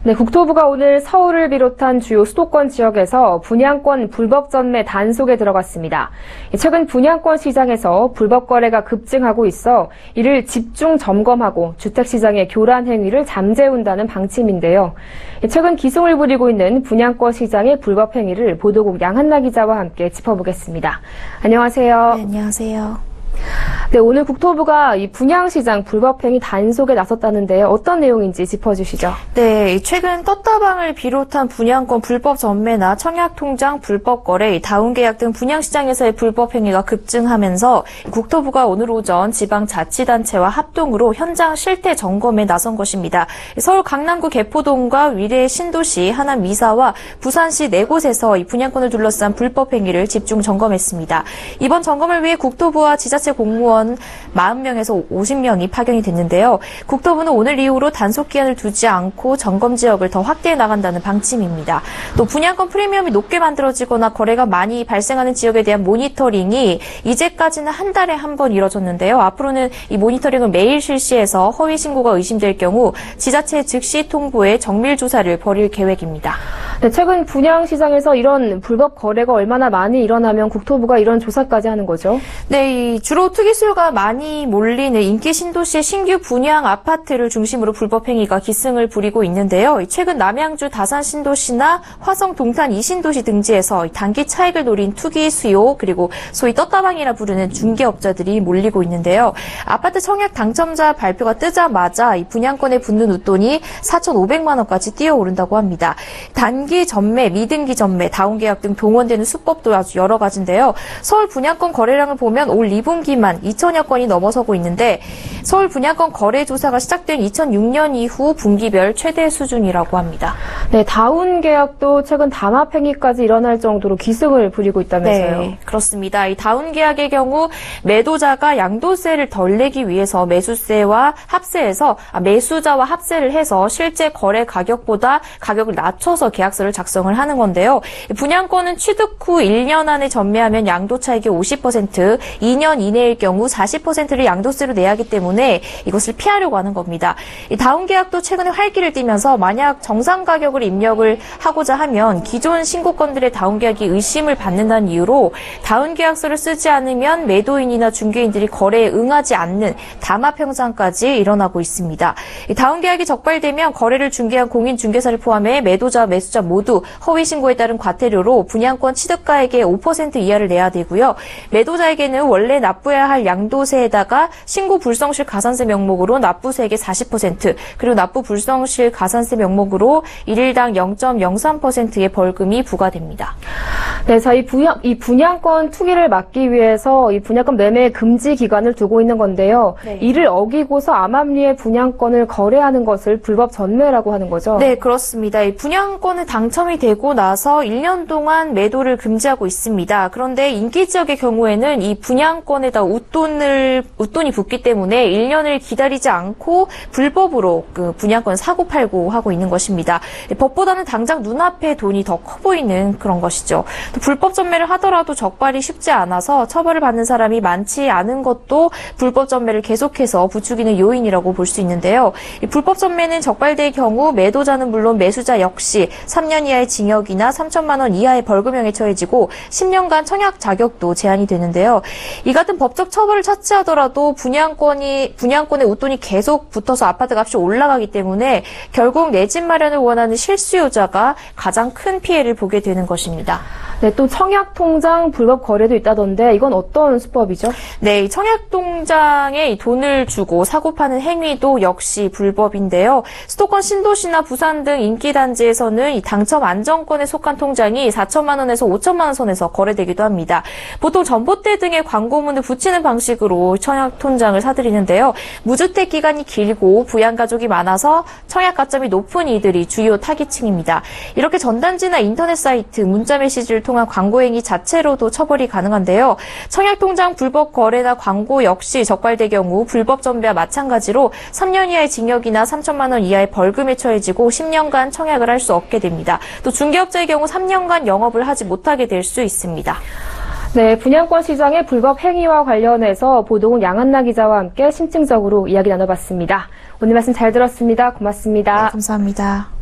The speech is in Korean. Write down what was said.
네, 국토부가 오늘 서울을 비롯한 주요 수도권 지역에서 분양권 불법 전매 단속에 들어갔습니다. 최근 분양권 시장에서 불법 거래가 급증하고 있어 이를 집중 점검하고 주택시장의 교란 행위를 잠재운다는 방침인데요. 최근 기승을 부리고 있는 분양권 시장의 불법 행위를 보도국 양한나 기자와 함께 짚어보겠습니다. 안녕하세요. 네, 안녕하세요. 네, 오늘 국토부가 이 분양시장 불법행위 단속에 나섰다는데요. 어떤 내용인지 짚어주시죠. 네, 최근 떴다방을 비롯한 분양권 불법 전매나 청약통장 불법 거래, 다운계약 등 분양시장에서의 불법 행위가 급증하면서 국토부가 오늘 오전 지방자치단체와 합동으로 현장 실태 점검에 나선 것입니다. 서울 강남구 개포동과 위례 신도시, 하남 미사와 부산시 4곳에서 이 분양권을 둘러싼 불법 행위를 집중 점검했습니다. 이번 점검을 위해 국토부와 지자체 공무원 40명에서 50명이 파견이 됐는데요. 국토부는 오늘 이후로 단속 기한을 두지 않고 점검 지역을 더 확대해 나간다는 방침입니다. 또 분양권 프리미엄이 높게 만들어지거나 거래가 많이 발생하는 지역에 대한 모니터링이 이제까지는 한 달에 한 번 이뤄졌는데요. 앞으로는 이 모니터링을 매일 실시해서 허위 신고가 의심될 경우 지자체 즉시 통보해 정밀 조사를 벌일 계획입니다. 네, 최근 분양시장에서 이런 불법 거래가 얼마나 많이 일어나면 국토부가 이런 조사까지 하는 거죠? 네, 주로 투기수요가 많이 몰리는 인기 신도시의 신규 분양 아파트를 중심으로 불법 행위가 기승을 부리고 있는데요. 최근 남양주 다산 신도시나 화성 동탄 이신도시 등지에서 단기 차익을 노린 투기 수요 그리고 소위 떴다방이라 부르는 중개업자들이 몰리고 있는데요. 아파트 청약 당첨자 발표가 뜨자마자 이 분양권에 붙는 웃돈이 4,500만 원까지 뛰어오른다고 합니다. 단기 전매, 미등기 전매, 다운계약 등 동원되는 수법도 아주 여러 가지인데요. 서울 분양권 거래량을 보면 올 2분기만 2천여 건이 넘어서고 있는데 서울 분양권 거래 조사가 시작된 2006년 이후 분기별 최대 수준이라고 합니다. 네, 다운 계약도 최근 담합 행위까지 일어날 정도로 기승을 부리고 있다면서요. 네, 그렇습니다. 이 다운 계약의 경우 매도자가 양도세를 덜 내기 위해서 매수자와 합세를 해서 실제 거래 가격보다 가격을 낮춰서 계약서를 작성을 하는 건데요. 분양권은 취득 후 1년 안에 전매하면 양도 차익의 50%, 2년 이내일 경우 40%를 양도세로 내야 하기 때문에 이것을 피하려고 하는 겁니다. 이 다운 계약도 최근에 활기를 띠면서 만약 정상 가격을 입력을 하고자 하면 기존 신고건들의 다운 계약이 의심을 받는다는 이유로 다운 계약서를 쓰지 않으면 매도인이나 중개인들이 거래에 응하지 않는 담합 현상까지 일어나고 있습니다. 이 다운 계약이 적발되면 거래를 중개한 공인중개사를 포함해 매도자, 매수자 모두 허위 신고에 따른 과태료로 분양권 취득가액의 5% 이하를 내야 되고요. 매도자에게는 원래 납부해야 할 양도세에다가 신고 불성실 가산세 명목으로 납부세액의 40%, 그리고 납부 불성실 가산세 명목으로 1일당 0.03%의 벌금이 부과됩니다. 네, 자, 이 분양권 투기를 막기 위해서 이 분양권 매매 금지 기간을 두고 있는 건데요. 네. 이를 어기고서 암암리에 분양권을 거래하는 것을 불법 전매라고 하는 거죠? 네, 그렇습니다. 이 분양권은 당첨이 되고 나서 1년 동안 매도를 금지하고 있습니다. 그런데 인기 지역의 경우에는 이 분양권에다 웃돈이 붙기 때문에 1년을 기다리지 않고 불법으로 그 분양권 사고팔고 하고 있는 것입니다. 법보다는 당장 눈앞에 돈이 더 커 보이는 그런 것이죠. 또 불법 전매를 하더라도 적발이 쉽지 않아서 처벌을 받는 사람이 많지 않은 것도 불법 전매를 계속해서 부추기는 요인이라고 볼 수 있는데요. 이 불법 전매는 적발될 경우 매도자는 물론 매수자 역시 3년 이하의 징역이나 3천만 원 이하의 벌금형에 처해지고 10년간 청약 자격도 제한이 되는데요. 이 같은 법적 처벌을 차치하더라도 분양권에 웃돈이 계속 붙어서 아파트 값이 올라가기 때문에 결국 내 집 마련을 원하는 실수요자가 가장 큰 피해를 보게 되는 것입니다. 네, 또 청약통장 불법 거래도 있다던데 이건 어떤 수법이죠? 네, 이 청약통장에 돈을 주고 사고 파는 행위도 역시 불법인데요. 수도권 신도시나 부산 등 인기단지에서는 이 당첨 안정권에 속한 통장이 4천만 원에서 5천만 원 선에서 거래되기도 합니다. 보통 전봇대 등의 광고문을 붙이는 방식으로 청약통장을 사들이는데요. 무주택 기간이 길고 부양가족이 많아서 청약 가점이 높은 이들이 주요 타깃층입니다. 이렇게 전단지나 인터넷 사이트, 문자 메시지를 통한 광고 행위 자체로도 처벌이 가능한데요. 청약통장 불법 거래나 광고 역시 적발될 경우 불법 전매와 마찬가지로 3년 이하의 징역이나 3천만 원 이하의 벌금에 처해지고 10년간 청약을 할 수 없게 됩니다. 또 중개업자의 경우 3년간 영업을 하지 못하게 될 수 있습니다. 네, 분양권 시장의 불법 행위와 관련해서 보도국 양한나 기자와 함께 심층적으로 이야기 나눠봤습니다. 오늘 말씀 잘 들었습니다. 고맙습니다. 네, 감사합니다.